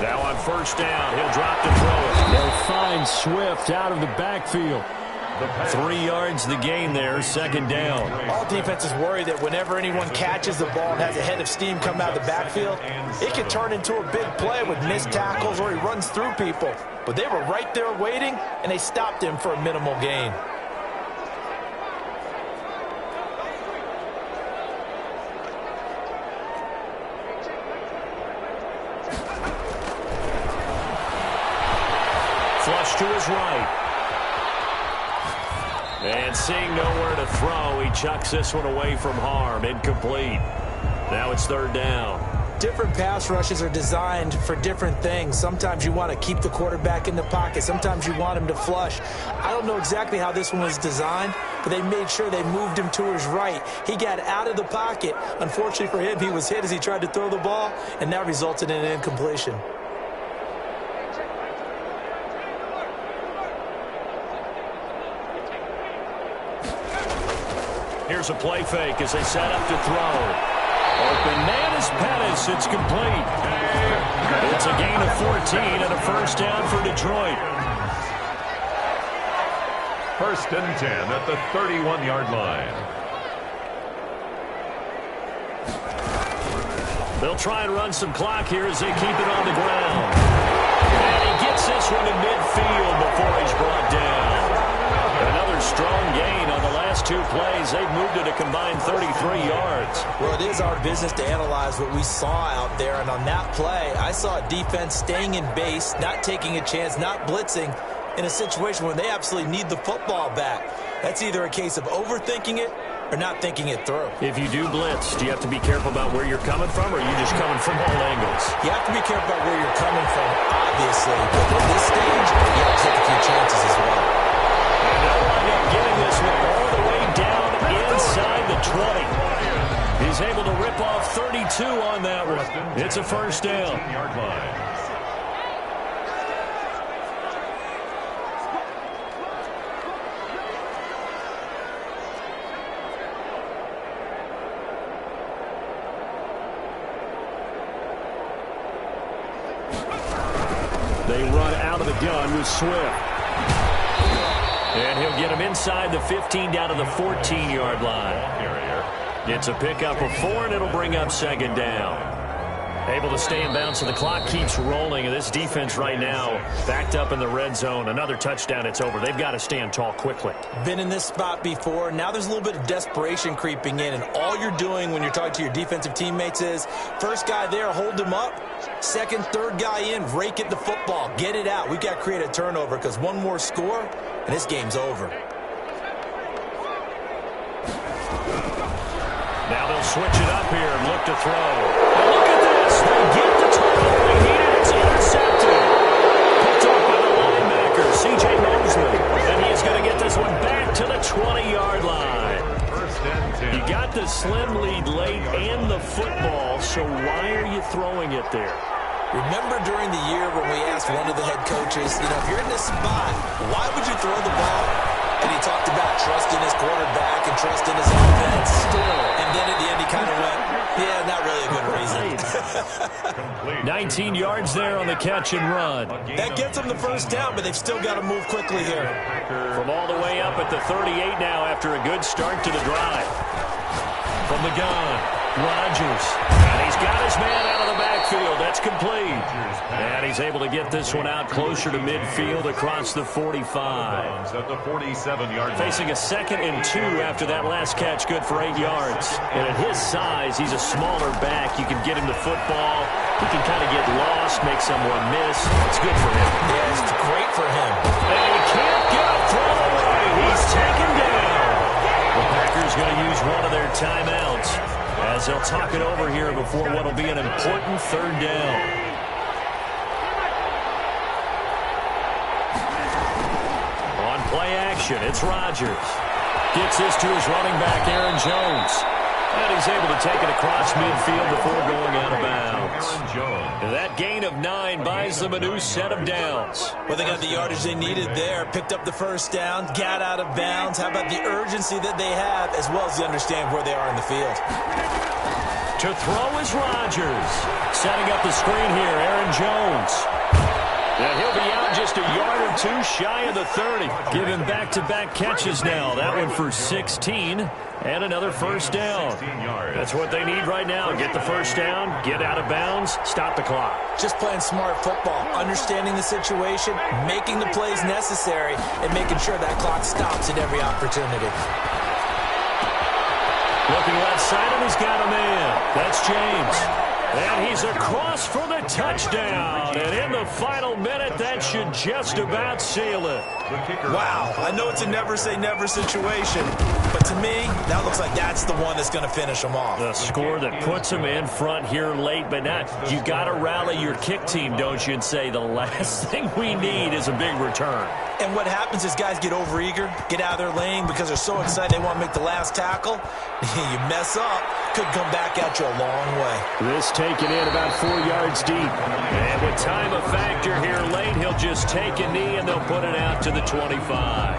Now on first down, he'll drop to throw it. They'll find Swift out of the backfield. 3 yards the gain there, second down. All defenses worry that whenever anyone catches the ball and has a head of steam come out of the backfield, it can turn into a big play with missed tackles or he runs through people. But they were right there waiting, and they stopped him for a minimal gain. Flush to his right. And seeing nowhere to throw, he chucks this one away from harm. Incomplete. Now it's third down. Different pass rushes are designed for different things. Sometimes you want to keep the quarterback in the pocket. Sometimes you want him to flush. I don't know exactly how this one was designed, but they made sure they moved him to his right. He got out of the pocket. Unfortunately for him, he was hit as he tried to throw the ball, and that resulted in an incompletion. Here's a play fake as they set up to throw. Open man is Pettis. It's complete. It's a gain of 14 and a first down for Detroit. First and 10 at the 31-yard line. They'll try and run some clock here as they keep it on the ground. And he gets this one to midfield before he's brought down. Another strong gain on the last 2 plays. They've moved it a combined 33 yards. Well, it is our business to analyze what we saw out there. And on that play, I saw a defense staying in base, not taking a chance, not blitzing in a situation when they absolutely need the football back. That's either a case of overthinking it or not thinking it through. If you do blitz, do you have to be careful about where you're coming from, or are you just coming from all angles? You have to be careful about where you're coming from, obviously. But at this stage, you have to take a few chances as well. And they'll wind up getting this one all the way down inside the 20. He's able to rip off 32 on that one. It's a first down. They run out of the gun with Swift. And he'll get him inside the 15 down to the 14-yard line. It's a pickup of 4, and it'll bring up second down. Able to stay in bounds, so the clock keeps rolling. And this defense right now backed up in the red zone. Another touchdown, it's over. They've got to stand tall quickly. Been in this spot before. Now there's a little bit of desperation creeping in. And all you're doing when you're talking to your defensive teammates is, first guy there, hold him up. Second, third guy in, rake at the football. Get it out. We've got to create a turnover because one more score, and this game's over. Now they'll switch it up here and look to throw. And look at this. They get the turnover they needed. It's intercepted. Picked up by the linebacker, C.J. Mosley. And he's going to get this one back to the 20-yard line. You got the slim lead late and the football, so why are you throwing it there? Remember during the year when we asked one of the head coaches, if you're in this spot, why would you throw the ball? And he talked about trusting his quarterback and trusting his offense. And then at the end he kind of went, yeah, not really a good reason. 19 yards there on the catch and run. That gets them the first down, but they've still got to move quickly here. From all the way up at the 38 now after a good start to the drive. From the gun, Rodgers. And he's got his man out of the backfield. That's complete. And he's able to get this one out closer to midfield across the 45. At the 47-yard line. Facing a 2nd and 2 after that last catch, good for 8 yards. And at his size, he's a smaller back. You can get him the football. He can kind of get lost, make someone miss. It's good for him. Yeah, it's great for him. And he can't get a throw away. He's taken down. timeouts as they'll talk it over here before what will be an important third down. On play action, it's Rodgers. Gets this to his running back, Aaron Jones. And he's able to take it across midfield before going out of bounds. And that gain of 9 buys them a new set of downs. Well, they got the yardage they needed there. Picked up the first down, got out of bounds. How about the urgency that they have, as well as they understand where they are in the field? To throw is Rodgers. Setting up the screen here, Aaron Jones. And he'll be out just a yard or two shy of the 30. Giving back-to-back catches now. That one for 16 and another first down. That's what they need right now. Get the first down, get out of bounds, stop the clock. Just playing smart football, understanding the situation, making the plays necessary, and making sure that clock stops at every opportunity. Looking left side, and he's got a man. That's James. And he's across for the touchdown. And in the final minute, that should just about seal it. Wow, I know it's a never-say-never situation, but to me, that looks like that's the one that's going to finish them off. The score that puts them in front here late, but not. You got to rally your kick team, don't you, and say the last thing we need is a big return. And what happens is guys get overeager, get out of their lane because they're so excited they want to make the last tackle. You mess up, could come back at you a long way. This taken in about 4 yards deep. And with time a factor here late, he'll just take a knee and they'll put it out to the 25.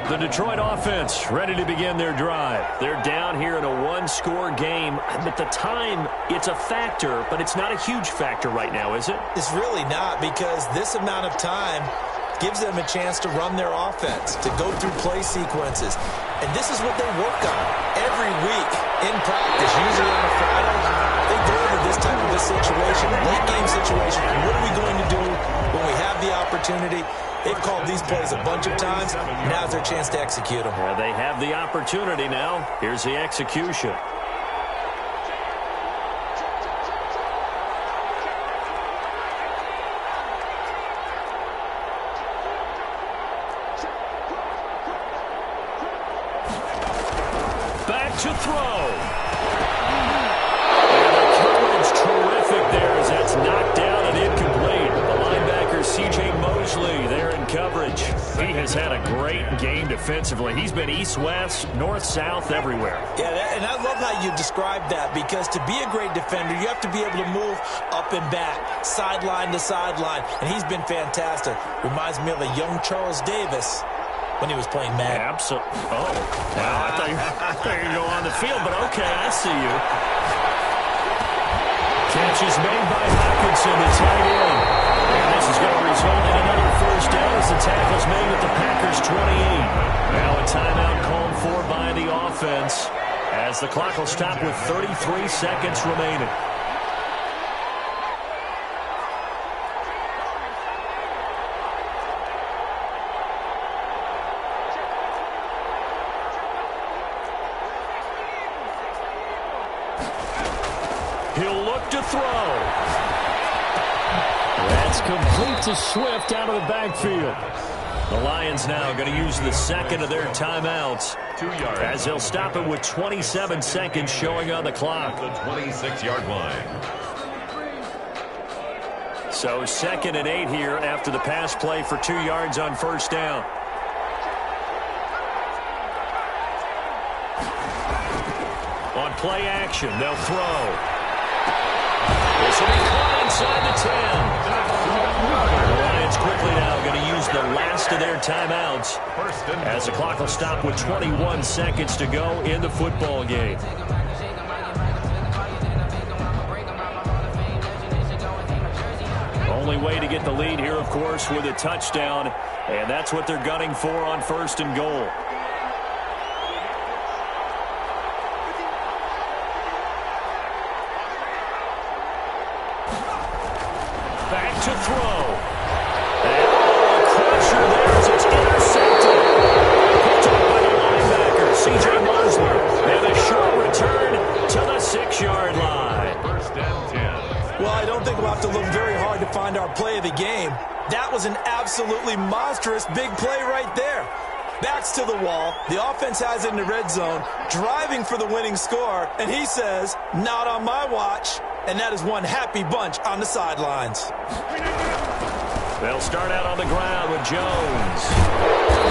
The Detroit offense ready to begin their drive. They're down here in a one-score game. At the time, it's a factor, but it's not a huge factor right now, is it? It's really not, because this amount of time gives them a chance to run their offense, to go through play sequences. And this is what they work on every week in practice, usually on a Friday. They go into this type of a situation, late-game situation. What are we going to do when we have the opportunity? They've called these plays a bunch of times. Now's their chance to execute them. Well, they have the opportunity now. Here's the execution. Back to throw. And the coverage terrific there as that's knocked down and incomplete. The linebacker, C.J. Mosley, there in coverage. He has had a great game defensively. He's been east-west, north-south, everywhere. Yeah, and I love how you describe that, because to be a great defender, you have to be able to move up and back, sideline to sideline, and he's been fantastic. Reminds me of a young Charles Davis when he was playing Madden. Absolutely. Oh, wow. I thought you were going to go on the field, but okay, I see you. Catch is made by Hawkinson, the tight end. And this is going to result in another first down as the tackle's made with the Packers 28. Now a timeout called for by the offense as the clock will stop with 33 seconds remaining. He'll look to throw. That's complete to Swift out of the backfield. The Lions now going to use the second of their timeouts 2 yards. as they'll stop it with 27 seconds showing on the clock. The 26-yard line. So 2nd and 8 here after the pass play for 2 yards on first down. On play action, they'll throw. This will be caught inside the 10. The Lions quickly now going to use the last of their timeouts as the clock will stop with 21 seconds to go in the football game. Only way to get the lead here, of course, with a touchdown, and that's what they're gunning for on 1st and goal. Back to throw. And a crusher there as it's intercepted. Picked up by the linebacker, C.J. Mosley. And a short return to the 6-yard line. our play of the game. That was an absolutely monstrous big play right there. Backs to the wall. The offense has it in the red zone, driving for the winning score, and he says, not on my watch. And that is one happy bunch on the sidelines. They'll start out on the ground with Jones.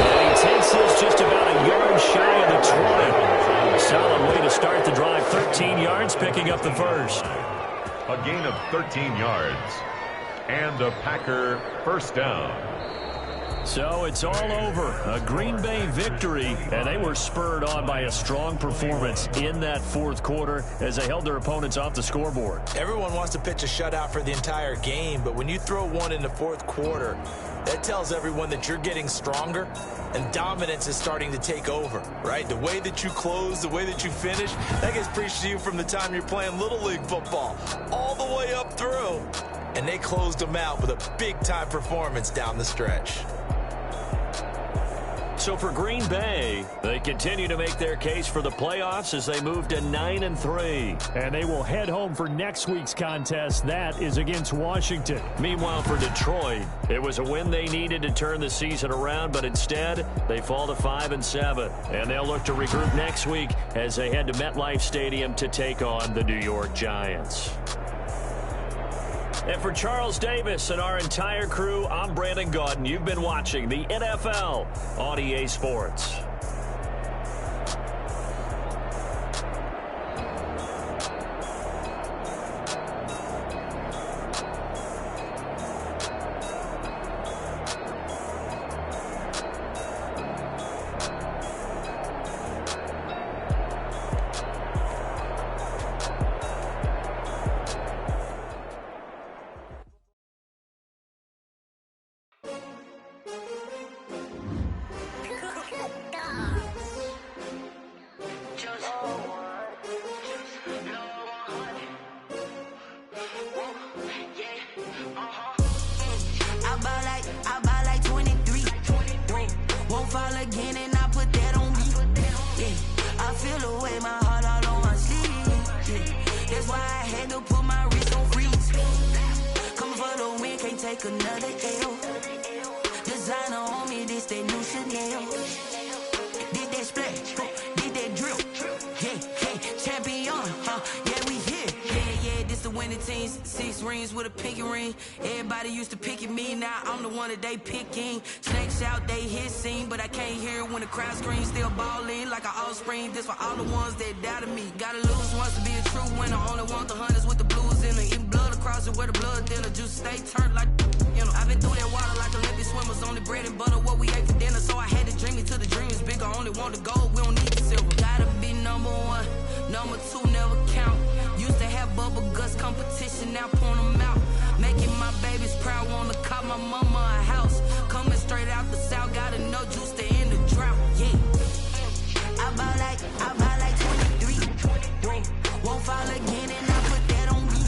And he takes this just about a yard shy of the 20. Solid way to start the drive. 13 yards, picking up the first. A gain of 13 yards. And a Packer first down. So it's all over. A Green Bay victory, and they were spurred on by a strong performance in that fourth quarter as they held their opponents off the scoreboard. Everyone wants to pitch a shutout for the entire game, but when you throw one in the fourth quarter, that tells everyone that you're getting stronger and dominance is starting to take over, right? The way that you close, the way that you finish, that gets preached to you from the time you're playing Little League football all the way up through. And they closed them out with a big-time performance down the stretch. So for Green Bay, they continue to make their case for the playoffs as they move to 9-3. And they will head home for next week's contest. That is against Washington. Meanwhile, for Detroit, it was a win they needed to turn the season around, but instead they fall to 5-7. And they'll look to regroup next week as they head to MetLife Stadium to take on the New York Giants. And for Charles Davis and our entire crew, I'm Brandon Gaudin. You've been watching the NFL on EA Sports. They picking snakes out, they hissing, but I can't hear when the crowd screams. Still balling like an offspring. This for all the ones that doubted me. Gotta lose once to be a true winner. Only want the hunters with the blues in it. Eating blood across it where the blood thinner. Juice stay turned like, you know. I've been through that water like Olympic swimmers. Only bread and butter what we ate for dinner. So I had to dream it till the dream is bigger. Only want the gold, we don't need the silver. Gotta be number one, number two never count. Used to have bubble guts competition, now point them out. Making my babies proud, wanna call my mama a house. Coming straight out the south, gotta know juice to end the drought, yeah. I buy like 23. Won't fall again and I put that on me,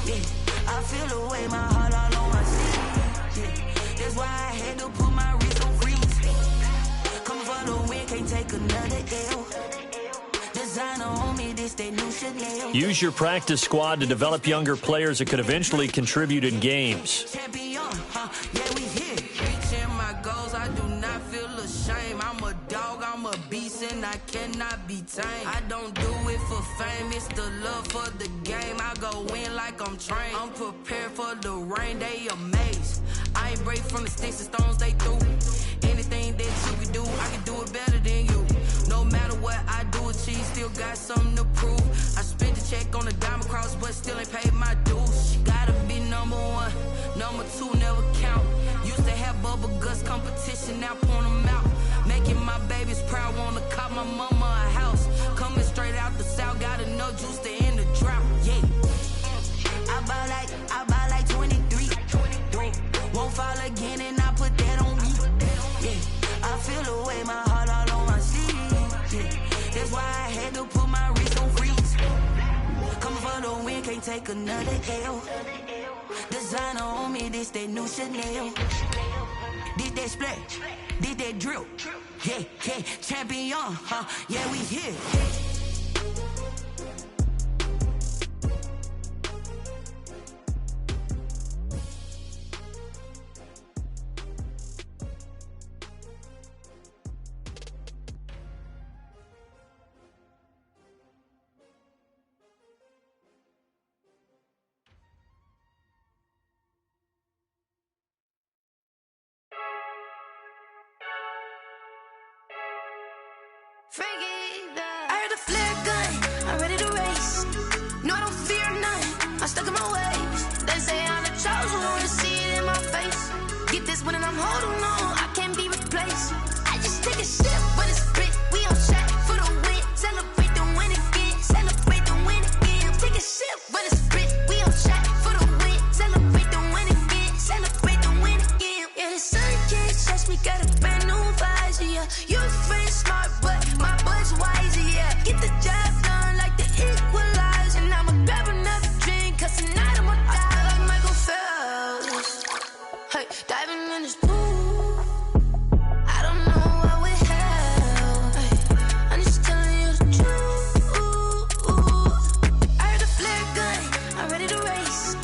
yeah. I feel the way, my heart all on my sleeve, yeah. That's why I had to put my wrist on freeze. Coming for the win, can't take another L. Designer on me, this they new Chanel. Use your practice squad to develop younger players that could eventually contribute in games. Champion, yeah, we here. Reaching my goals, I do not feel ashamed. I'm a dog, I'm a beast, and I cannot be tamed. I don't do it for fame, it's the love for the game. I go in like I'm trained. I'm prepared for the rain, they amazed. I ain't brave from the sticks and stones they threw. Anything that you can do, I can do it better than you. No matter what I do, achieve, still got something to prove. I spent the check on the diamond cross, but still ain't paid my dues. Gotta be number one, number two never count. Used to have bubble guts competition, now point them out. Making my babies proud, wanna call my mama a house. Coming straight out the south, gotta know juice to end the drought, yeah. I buy like 23. Won't fall again and I put that on me, yeah. I feel the way, my heart all on my sleeve, yeah. That's why I had to put my wrist on freeze. Coming for the win, can't take another L. Designer on me, this that new Chanel. Did that splash, did that drill, yeah, yeah. Champion, yeah, we here. I heard a flare gun, I'm ready to race. No, I don't fear none, I'm stuck in my ways. They say I'm the chosen one, see it in my face. Get this one and I'm holding on, I can't be replaced. I just take a sip, but it's split. We on track for the win, celebrate the win again, celebrate the win again. Take a sip, but it's split. We on track for the win, celebrate the win again, celebrate the win again. Yeah, the sun can't touch me, got a brand new visor, yeah. Your friend smart, but my bud's wiser, yeah. Get the job done like the equalizer. And I'ma grab another drink, cause tonight I'ma die like Michael Phelps. Hey, diving in this pool, I don't know what we have. Hey, I'm just telling you the truth. I heard a flare gun, I'm ready to race.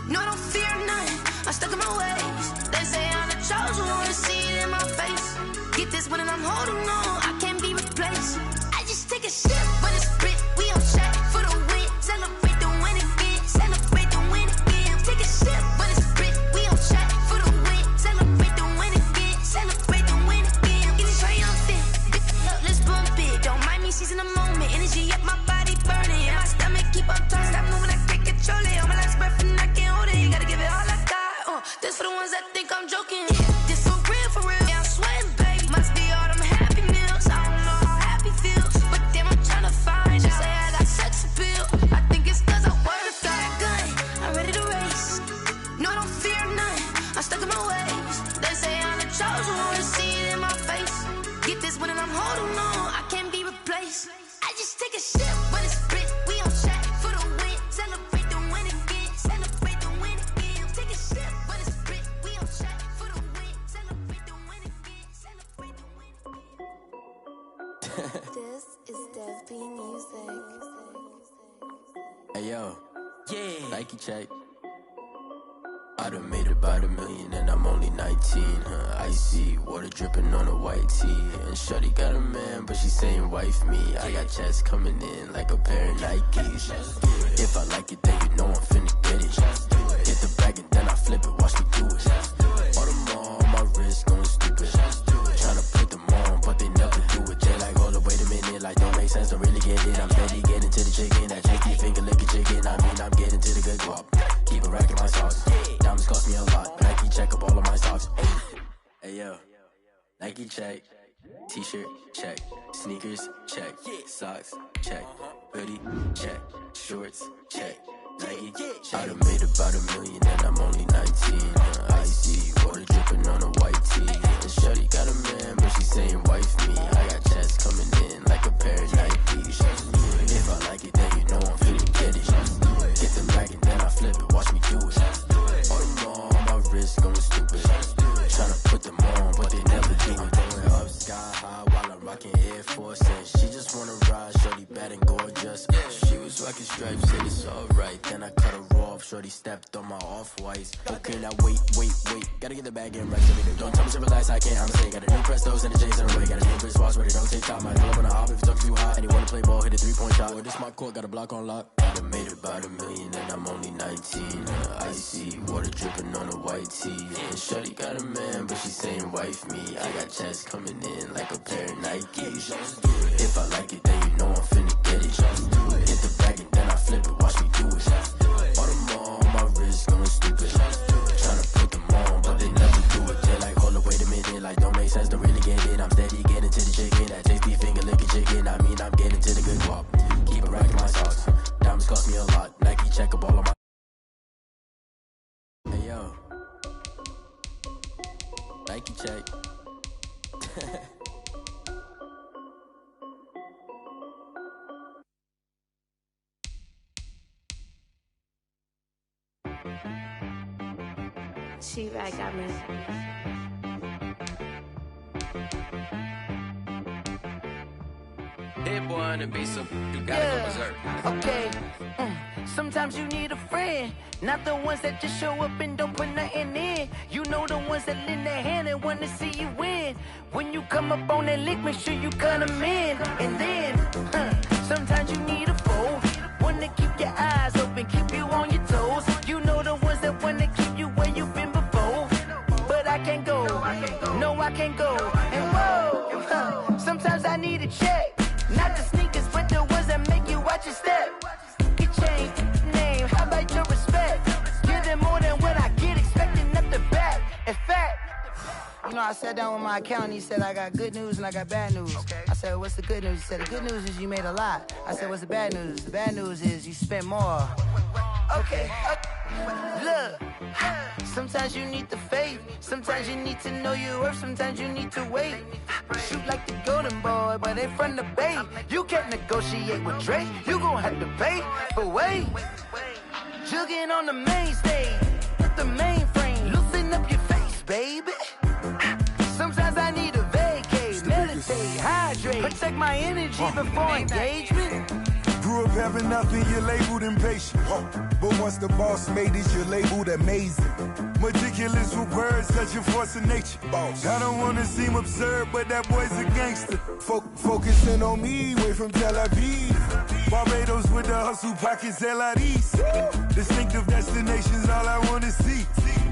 No, I don't fear none, I'm stuck in my ways. They say I'm the chosen one, see it in my face. Get this one and I'm holding on, I can't be replaced. I just take a sip, but it's split. We on track for the win, celebrate the win again, celebrate the win again. Take a sip, but it's split. We on track for the win, celebrate the win again, celebrate the win again. Get it triumphant, let's bump it. Don't mind me seizing the moment, energy up my body burning. And my stomach keep on turning, stop moving, I can't control it. On my last breath and I can't hold it. You gotta give it all I got. This for the ones that think I'm joking. This for real, yeah, I'm sweating, babe. Must be all them happy meals. I don't know how happy feels, but damn, I'm tryna find. Just say I got sex appeal. I think it's cause I wear the fire gun. I'm ready to race. No, I don't fear none, I'm stuck in my ways. They say I'm the chosen one, see it in my face. Get this one and I'm holding on, I can't be replaced. I just take a sip, but it's split. We on track for the win, celebrate the win again, celebrate the win again. Take a sip, but it's split. We on track for the win, celebrate the win again, celebrate the win again. This is Dev B Music. Hey yo, yeah, Nike check. I done made about $1 million and I'm only 19, Icy, water dripping on a white tee. And shorty got a man, but she saying wife me. I got checks coming in like a pair of Nikes. If I like it, then you know I'm finna get it. Hit the bag and then I flip it, watch me do it. All them on my wrist going stupid. Tryna put them on, but they never do it. They like, hold up, wait a minute, like don't make sense, don't really get it. I'm steady getting to the chicken, that tricky finger licking chicken. I mean, I'm getting to the good guap. Keep a rack in my socks. Diamonds cost me a lot. Nike check up all of my stocks. Hey yo, Nike check. T-shirt check. Sneakers check. Socks check. Hoodie check. Shorts check. Nike I done made about $1 million and I'm only 19. Icy, water dripping on a white tee. And shorty got a man, but she saying wife me. I got checks coming in like a pair of Nikes. If I like it, then you know I'm finna get it. Get the bag and then I flip it, watch me do it. All them on my wrist going stupid. Tryna put them on, but they never do it. Going up sky high while I'm rocking Air Force. And she just wanna ride, shorty bad and gorgeous. She was rocking stripes, said it's alright. Then I cut her off, shorty stepped on my off-whites. Okay, now wait. Gotta get the bag and rest of it. Don't tell me to relax, I can't, I'm saying. Got a new Prestos and a J's in the way. Got a new Chris Foss, ready, don't take top. Might pull up on a hop if it's too hot. And he wanna play ball, hit a 3-point shot. Or this my court, got a block on lock. I done made about $1 million and I'm only 19. Icy, water dripping on a white tee. And shorty got a man, but she saying wife me. I got checks coming in like a pair of Nikes. If I like it, then you know I'm finna get it. Hit the bag and then I flip it, watch me do it. All them on my wrist going stupid. Tryna put them on, but they never do it. They're like, hold up, wait a minute, like don't make sense, don't really get it. I'm steady getting to the chicken, that tasty finger licking chicken. I mean, I'm getting to the good guap. Keep a rack in my socks. Diamonds cost me a lot. Nike check up all of my. Hey yo, Nike check. She-Rag got me. Hit boy on the beat, so you gotta go berserk. Okay. Sometimes you need a friend, not the ones that just show up and don't put nothing in. You know the ones that lend their hand and want to see you win. When you come up on that lick, make sure you cut them in. And then, sometimes you need a foe, one to keep your eyes open, keep you on your toes. You know the ones that want to keep you where you've been before. But I can't go, no I can't go. And whoa, sometimes I need a check. No, I sat down with my accountant. He said I got good news and I got bad news. Okay. I said, what's the good news? He said, the good news is you made a lot. I said, what's the bad news? The bad news is you spent more. Okay. Look, sometimes you need the faith. Sometimes you need to know your worth. Sometimes you need to wait. Shoot like the golden boy, but they from the bay. You can't negotiate with Drake. You gon' have to pay. But wait, jugging on the main stage with the mainframe. Loosen up your face, baby. Sometimes I need a vacate, meditate, hydrate, protect my energy before engagement. Grew up having nothing, you're labeled impatient. But once the boss made it, you're labeled amazing. Meticulous with words, such a force of nature. I don't want to seem absurd, but that boy's a gangster. Focusing on me, way from Tel Aviv. Barbados with the hustle pockets, LIDs. Distinctive destinations, all I want to see.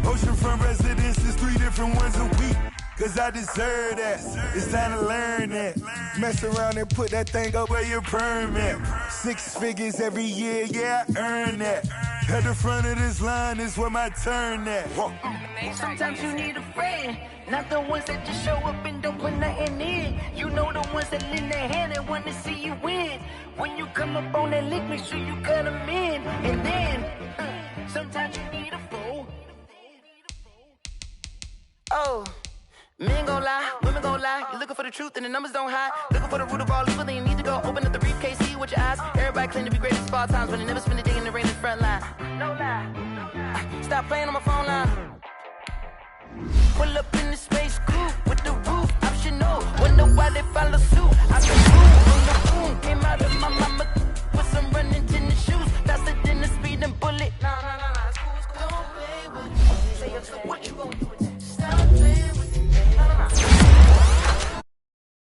Oceanfront residences, 3 different ones a week. Cause I deserve that, it's time to learn that. Mess around and put that thing up where your permit. 6 figures every year, yeah, I earn that. At the front of this line is where my turn at. Sometimes you need a friend, not the ones that just show up and don't put nothing in. You know the ones that lend their hand and want to see you win. When you come up on that lick, make sure you cut them in. And then, sometimes you need a fool. Oh. Men gon' lie, women gon' lie. You're looking for the truth and the numbers don't hide. Looking for the root of all evil, then you need to go open up the briefcase, see with your eyes. Everybody claim to be greatest of all times, but they never spend a day in the rain in the front line. No lie. Stop playing on my phone line. Pull up in the space coupe with the roof optional. Wonder why they follow suit. I can move on the boom, came out